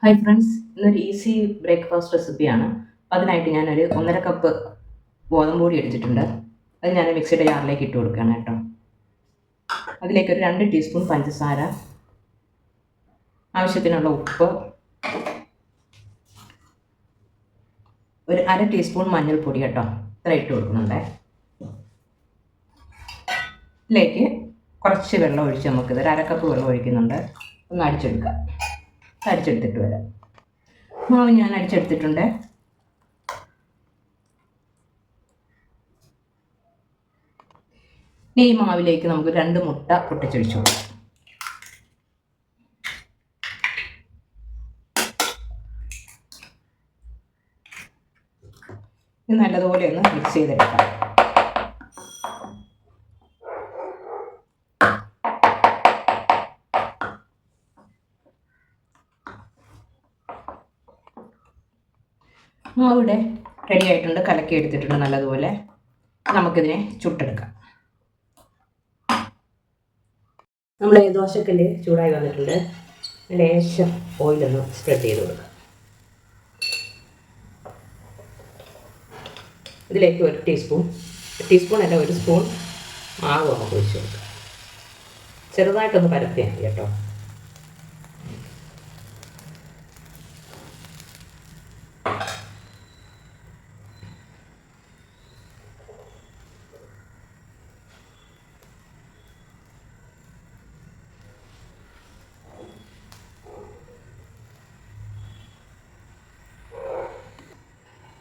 Hi friends, ഇന്നൊരു easy breakfast റെസിപ്പിയാണ്. അതിനായിട്ട് ഞാനൊരു 1.5 കപ്പ് ഗോതമ്പ് പൊടി എടുത്തിട്ടുണ്ട്. അത് ഞാൻ മിക്സിയുടെ ജാറിലേക്ക് ഇട്ട് കൊടുക്കുകയാണ് കേട്ടോ. അതിലേക്ക് ഒരു 2 ടീസ്പൂൺ പഞ്ചസാര, ആവശ്യത്തിനുള്ള ഉപ്പ്, ഒരു 1/2 ടീസ്പൂൺ മഞ്ഞൾപ്പൊടി കേട്ടോ, ഇത്ര ഇട്ട് കൊടുക്കുന്നുണ്ട്. ഇതിലേക്ക് കുറച്ച് വെള്ളം ഒഴിച്ച് നമുക്കിത് 1/2 കപ്പ് വെള്ളം ഒഴിക്കുന്നുണ്ട്. ഒന്ന് അടിച്ചെടുക്കാം. അടിച്ചെടുത്തിട്ട് വരാം. മാവ് ഞാൻ അടിച്ചെടുത്തിട്ടുണ്ട്. ഈ മാവിലേക്ക് നമുക്ക് 2 മുട്ട പൊട്ടിച്ചൊഴിച്ചു കൊടുക്കാം. ഇത് നല്ലതുപോലെ ഒന്ന് മിക്സ് ചെയ്തെടുക്കാം. മാവിടെ റെഡി ആയിട്ടുണ്ട്, കലക്കി എടുത്തിട്ടുണ്ട് നല്ലതുപോലെ. നമുക്കിതിനെ ചുട്ടെടുക്കാം. നമ്മൾ ദോശക്കല്ല് ചൂടായി വന്നിട്ടുണ്ട്. ലേശം ഓയിലൊന്ന് സ്പ്രെഡ് ചെയ്ത് കൊടുക്കാം. ഇതിലേക്ക് ഒരു ടീസ്പൂൺ അല്ല, 1 സ്പൂൺ മാവ് നമുക്ക് ഒഴിച്ച് കൊടുക്കാം. ചെറുതായിട്ടൊന്ന് പരത്തിയാൽ മതി കേട്ടോ.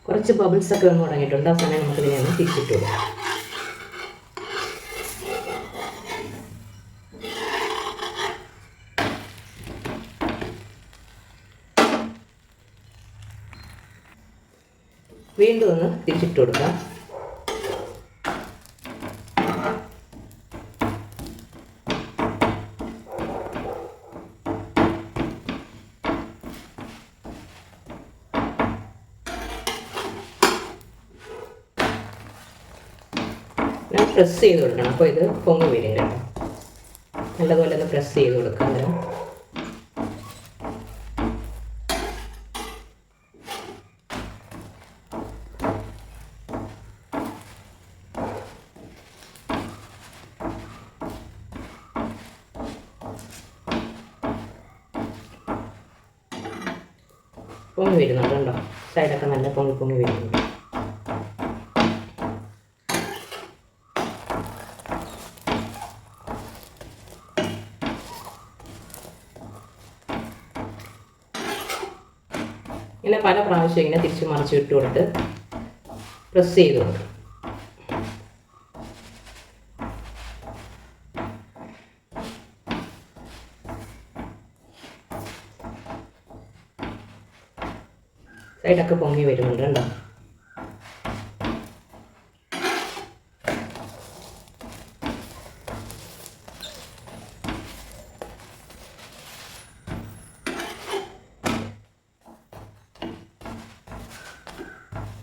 കുറച്ച് ബബിൾസൊക്കെ വന്ന് തുടങ്ങിയിട്ടുണ്ട്. ആ സമയം നമുക്കിതിനെ ഒന്ന് തിരിച്ചിട്ട് കൊടുക്കാം. വീണ്ടും ഒന്ന് തിരിച്ചിട്ട് കൊടുക്കാം. പ്രസ് ചെയ്ത് കൊടുക്കണം. അപ്പോൾ ഇത് പൊങ്ങി വരും കേട്ടോ. നല്ലതുപോലെ ഒന്ന് പ്രസ് ചെയ്ത് കൊടുക്കാം. പൊങ്ങി വരുന്നുണ്ട് കേട്ടോ. സൈഡൊക്കെ നല്ല പൊങ്ങി വരുന്നുണ്ട്. ഇങ്ങനെ പല പ്രാവശ്യം ഇങ്ങനെ തിരിച്ച് മറിച്ച് ഇട്ട് കൊടുത്ത് പ്രസ് ചെയ്ത് കൊടുക്കും. സൈഡൊക്കെ പൊങ്ങി വരുന്നുണ്ട് കേട്ടോ.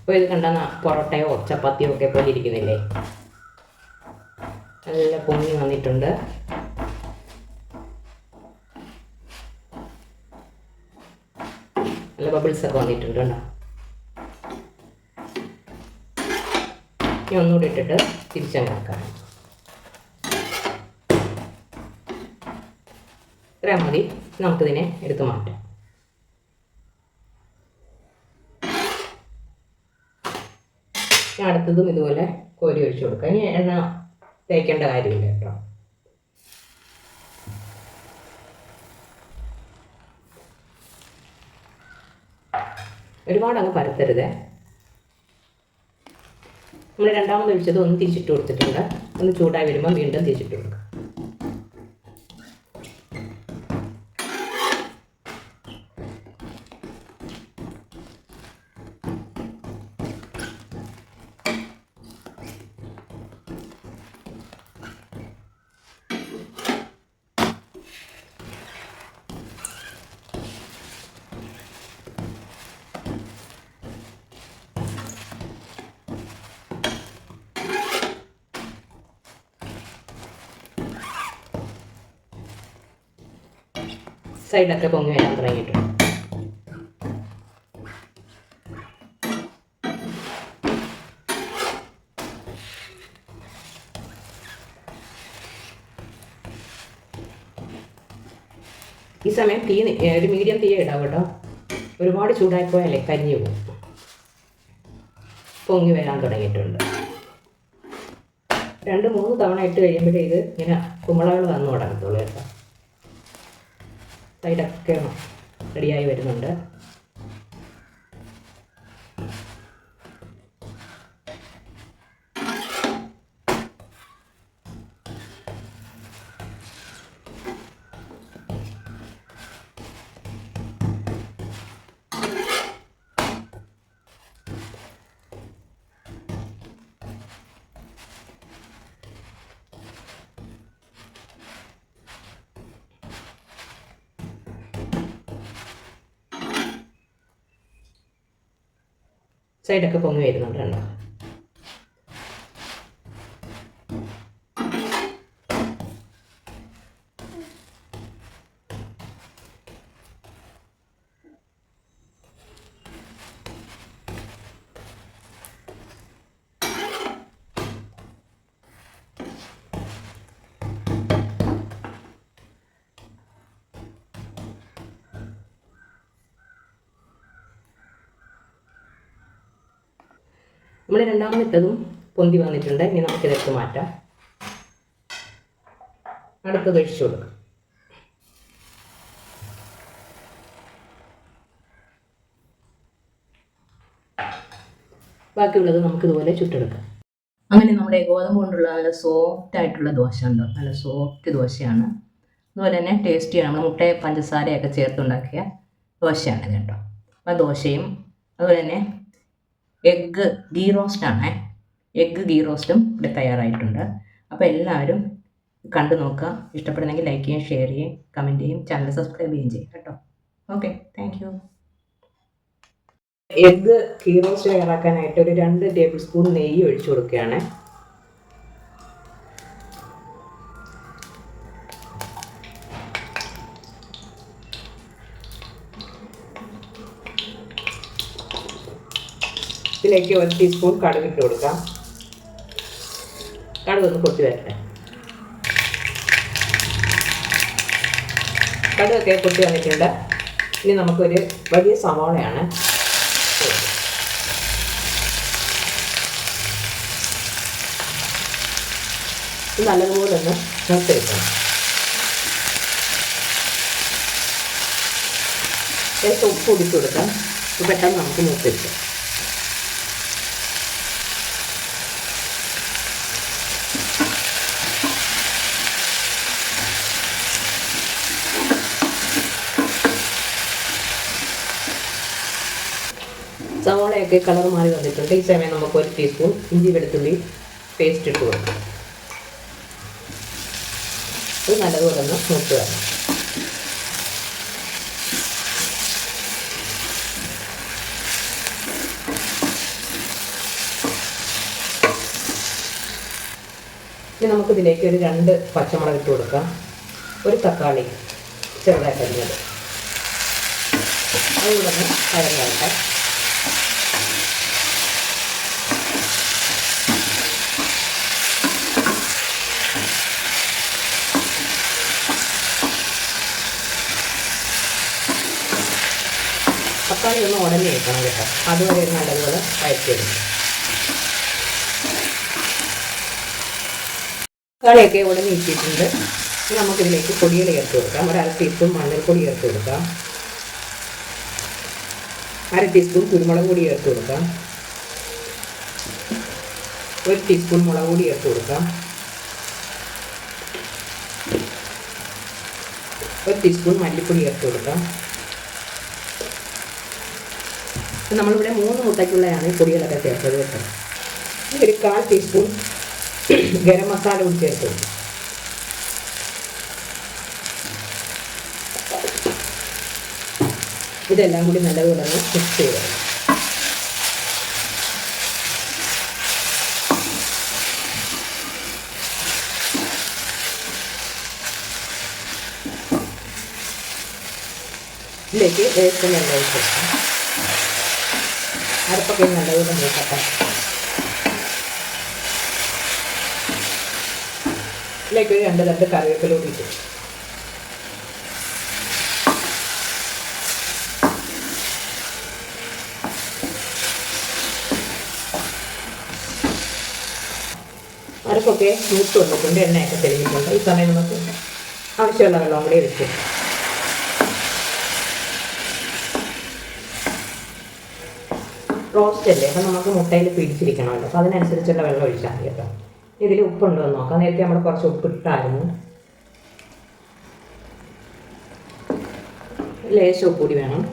അപ്പോൾ ഇത് കണ്ടാൽ പൊറോട്ടയോ ചപ്പാത്തിയോ ഒക്കെ പോലെ ഇരിക്കുന്നില്ലേ? നല്ല പൊങ്ങി വന്നിട്ടുണ്ട്. നല്ല ബബിൾസൊക്കെ വന്നിട്ടുണ്ട് കേട്ടോ. ഇനി ഒന്നുകൂടി ഇട്ടിട്ട് തിരിച്ചങ്ങാക്കാം. ഇത്രയും മതി. നമുക്കിതിനെ എടുത്ത് മാറ്റാം. അടുത്തതും ഇതുപോലെ കോരി ഒഴിച്ചു കൊടുക്കുക. ഇനി എണ്ണ തേക്കേണ്ട കാര്യമില്ല കേട്ടോ. ഒരുപാട് അങ്ങ് പരത്തരുത്. നമ്മൾ രണ്ടാമത് ഒഴിച്ചത് ഒന്ന് തിരിച്ചിട്ട് കൊടുത്തിട്ടുണ്ട്. ഒന്ന് ചൂടായി വരുമ്പോൾ വീണ്ടും തിരിച്ചിട്ട് കൊടുക്കുക. സൈഡൊക്കെ പൊങ്ങി വരാൻ തുടങ്ങിയിട്ടുണ്ട്. സമയം ഒരു മീഡിയം തീ ഇടാവും കേട്ടോ. ഒരുപാട് ചൂടായിപ്പോയാലേ കരിഞ്ഞു പോകും. പൊങ്ങി വരാൻ തുടങ്ങിയിട്ടുണ്ട്. 2-3 തവണ ഇട്ട് കഴിയുമ്പോഴേ ഇത് ഇങ്ങനെ കുമ്പളകൾ വന്നു തുടങ്ങത്തുള്ളൂ കേട്ടോ. സൈഡൊക്കെ റെഡിയായി വരുന്നുണ്ട്. സൈഡൊക്കെ പൊങ്ങി വരുന്നുണ്ട് കണ്ടോ. നമ്മൾ രണ്ടാമത്തതും പൊന്തി വന്നിട്ടുണ്ട്. ഇനി നമുക്കിതെടുത്ത് മാറ്റാം. അടുത്തത് ഒഴിച്ചു കൊടുക്കാം. ബാക്കിയുള്ളത് നമുക്കിതുപോലെ ചുട്ടെടുക്കാം. അങ്ങനെ നമ്മുടെ ഗോതമ്പ് കൊണ്ടുള്ള നല്ല സോഫ്റ്റ് ആയിട്ടുള്ള ദോശ ഉണ്ടോ. നല്ല സോഫ്റ്റ് ദോശയാണ്. അതുപോലെ തന്നെ ടേസ്റ്റിയാണ്. നമ്മൾ മുട്ടയെ പഞ്ചസാരയൊക്കെ ചേർത്തുണ്ടാക്കിയ ദോശയാണ് കേട്ടോ. അപ്പോൾ ദോശയും അതുപോലെ തന്നെ എഗ്ഗ് ഗീ റോസ്റ്റാണ്. എഗ്ഗ് ഗീ റോസ്റ്റും ഇവിടെ തയ്യാറായിട്ടുണ്ട്. അപ്പോൾ എല്ലാവരും കണ്ടു നോക്കുക. ഇഷ്ടപ്പെടുന്നെങ്കിൽ ലൈക്ക് ചെയ്യുകയും ഷെയർ ചെയ്യുകയും കമൻറ്റ് ചെയ്യും. ചാനൽ സബ്സ്ക്രൈബ് ചെയ്യുകയും ചെയ്യും കേട്ടോ. Okay, thank you. Egg ghee roast തയ്യാറാക്കാനായിട്ട് ഒരു 2 ടേബിൾ സ്പൂൺ നെയ്യ് ഒഴിച്ചു കൊടുക്കുകയാണ്. ഇതിലേക്ക് 1 ടീസ്പൂൺ കടുക് ഇട്ട് കൊടുക്കാം. കടുക് ഒന്ന് പൊട്ടി വരട്ടെ. കടുകൊക്കെ പൊട്ടി വന്നിട്ടുണ്ട്. ഇനി നമുക്കൊരു വലിയ സവാളയാണ്. ഇത് നല്ലതുപോലെ ഒന്ന് മൂത്തെടുക്കണം. ലേശം ഉപ്പ് പൊടിച്ച് കൊടുക്കാം. പെട്ടെന്ന് നമുക്ക് മൂത്തെടുക്കാം. സവാളയൊക്കെ കളർ മാറി വന്നിട്ടുണ്ട്. ഈ സമയം നമുക്ക് 1 ടീസ്പൂൺ ഇഞ്ചി വെളുത്തുള്ളി പേസ്റ്റ് ഇട്ട് കൊടുക്കാം. ഇത് നല്ലതുപോലെ ഒന്ന് മൂത്ത് വരണം. ഇനി നമുക്കിതിലേക്ക് ഒരു 2 പച്ചമുളക് ഇട്ട് കൊടുക്കാം. ഒരു തക്കാളി ചെറുതായി കരിഞ്ഞത് അതുകൂടെ ഒന്ന് വഴങ്ങാട്ടെ. തക്കാളി ഒന്ന് ഉടനെ വെക്കണം കേട്ടോ. അതുവരെ നല്ലതുപോലെ വഴറ്റിയെടുക്കും. തക്കാളിയൊക്കെ ഉടനെ ഇട്ടിട്ടുണ്ട്. ഇനി നമുക്കിതിലേക്ക് പൊടികൾ ചേർത്ത് കൊടുക്കാം. 1/2 ടീസ്പൂൺ മഞ്ഞൾപ്പൊടി ചേർത്ത് കൊടുക്കാം. 1/2 ടീസ്പൂൺ കുരുമുളക് പൊടി ചേർത്ത് കൊടുക്കാം. 1 ടീസ്പൂൺ മുളക് പൊടി ചേർത്ത് കൊടുക്കാം. 1 ടീസ്പൂൺ മല്ലിപ്പൊടി ചേർത്ത് കൊടുക്കാം. നമ്മളിവിടെ 3 മുട്ടയ്ക്കുള്ളതാണ് ഈ പൊടികളൊക്കെ ചേർത്തത് കേട്ടോ. ഒരു 1/4 ടീസ്പൂൺ ഗരം മസാല കൂടി ചേർത്ത് കൊടുക്കും. ഇതെല്ലാം കൂടി നല്ലതുപോലെ മിക്സ് ചെയ്ത് ഇതിലേക്ക് ലേശം വെള്ളം ഒഴിച്ച് കൊടുക്കാം. അരപ്പൊക്കെ നല്ലതുപോലെ മൂക്കട്ടെ. ഇതിലേക്ക് ഒരു 2 തണ്ട് കറിവേപ്പില കൂടി ഇട്ടു. അരപ്പൊക്കെ മൂത്ത് വന്നിട്ടുണ്ട്, എണ്ണയൊക്കെ തെളിഞ്ഞിട്ടുണ്ട്. ഈ സമയം നമുക്ക് ആവശ്യമുള്ള വെള്ളം കൂടി വെച്ച് റോസ്റ്റ് അല്ലേ, അപ്പം നമുക്ക് മുട്ടയിൽ പിടിച്ചിരിക്കണമല്ലോ, അപ്പോൾ അതിനനുസരിച്ചുള്ള വെള്ളം ഒഴിച്ചാൽ മതി കേട്ടോ. ഇതിൽ ഉപ്പുണ്ടോ എന്ന് നോക്കാം. നേരത്തെ നമ്മൾ കുറച്ച് ഉപ്പിട്ടായിരുന്നു, ലേശം ഉപ്പ് കൂടി വേണം.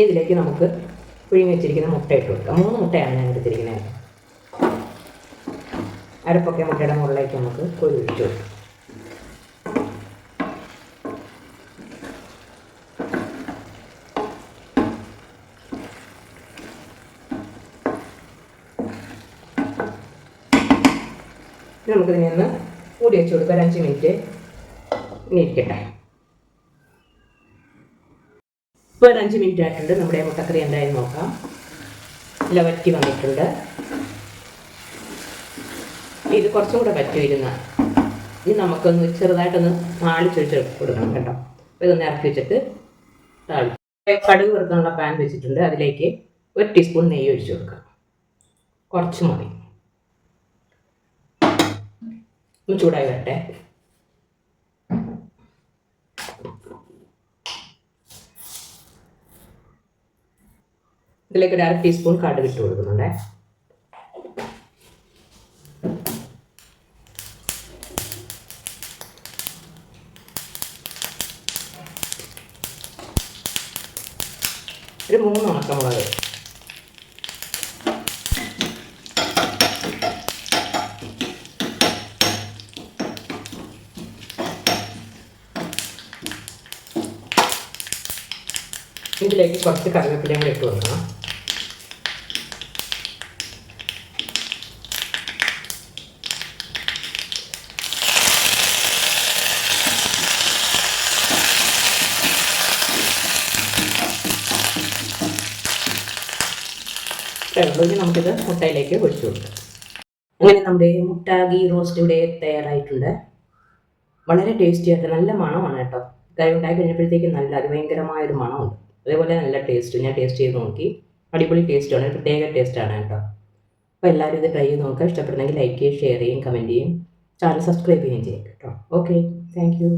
ഇതിലേക്ക് നമുക്ക് പുഴുങ്ങി വെച്ചിരിക്കുന്ന മുട്ട ഇട്ട് കൊടുക്കാം. 3 മുട്ടയാണ് ഞാൻ എടുത്തിരിക്കുന്നത്. അരപ്പൊക്കെ മുട്ടയുടെ മുകളിലേക്ക് നമുക്ക് കോരി ഒഴിച്ചു കൊടുക്കാം. നമുക്കിതിനെ ഒന്ന് മൂടി വെച്ച് കൊടുക്കാം. ഒരു 5 മിനിറ്റ് ഇനി ഇരിക്കട്ടെ. ഇപ്പോൾ ഒരു 5 മിനിറ്റ് ആയിട്ടുണ്ട്. നമ്മുടെ മുട്ടക്കറി എന്തായാലും നോക്കാം. ഇല്ല, വറ്റി വന്നിട്ടുണ്ട്. ഇത് കുറച്ചും കൂടെ പറ്റുമായിരുന്ന ഇനി നമുക്കൊന്ന് ചെറുതായിട്ടൊന്ന് താളിച്ചൊഴിച്ച് കൊടുക്കണം കേട്ടോ. അപ്പോൾ ഇതൊന്ന് ഇറക്കി വെച്ചിട്ട് കടുക് വറുക്കാനുള്ള പാൻ വെച്ചിട്ടുണ്ട്. അതിലേക്ക് 1 ടീസ്പൂൺ നെയ്യ് ഒഴിച്ച് കൊടുക്കാം. കുറച്ച് മതി. ഒന്ന് ചൂടായി വരട്ടെ. ഇതിലേക്ക് ഒരു 1/2 ടീസ്പൂൺ കടുക് ഇട്ട് കൊടുക്കുന്നുണ്ട്. ഒരു 3 ഉണക്കമുളക്, ഇതിലേക്ക് കുറച്ച് കറിവേപ്പിലയും കൂടി ഇട്ട് കൊടുക്കണം. ഇനി നമുക്കിത് മുട്ടയിലേക്ക് ഒഴിച്ചു കൊടുക്കാം. അങ്ങനെ നമ്മുടെ മുട്ട ഗീ റോസ്റ്റ് ഇവിടെ തയ്യാറായിട്ടുണ്ട്. വളരെ ടേസ്റ്റി ആയിട്ട് നല്ല മണമാണ് കേട്ടോ. കറി ഉണ്ടാക്കി കഴിഞ്ഞപ്പോഴത്തേക്കും നല്ല അതിഭയങ്കരമായൊരു മണമുണ്ട്. അതേപോലെ നല്ല ടേസ്റ്റ്. ഞാൻ ടേസ്റ്റ് ചെയ്ത് നോക്കി, അടിപൊളി ടേസ്റ്റാണ്, ഒരു പ്രത്യേക ടേസ്റ്റാണ് കേട്ടോ. അപ്പോൾ എല്ലാവരും ഇത് ട്രൈ ചെയ്ത് നോക്കുക. ഇഷ്ടപ്പെടുന്നെങ്കിൽ ലൈക്ക് ചെയ്യുകയും ഷെയർ ചെയ്യുകയും കമൻറ്റ് ചെയ്യും, ചാനൽ സബ്സ്ക്രൈബ് ചെയ്യുകയും ചെയ്യും കേട്ടോ. Okay, thank you.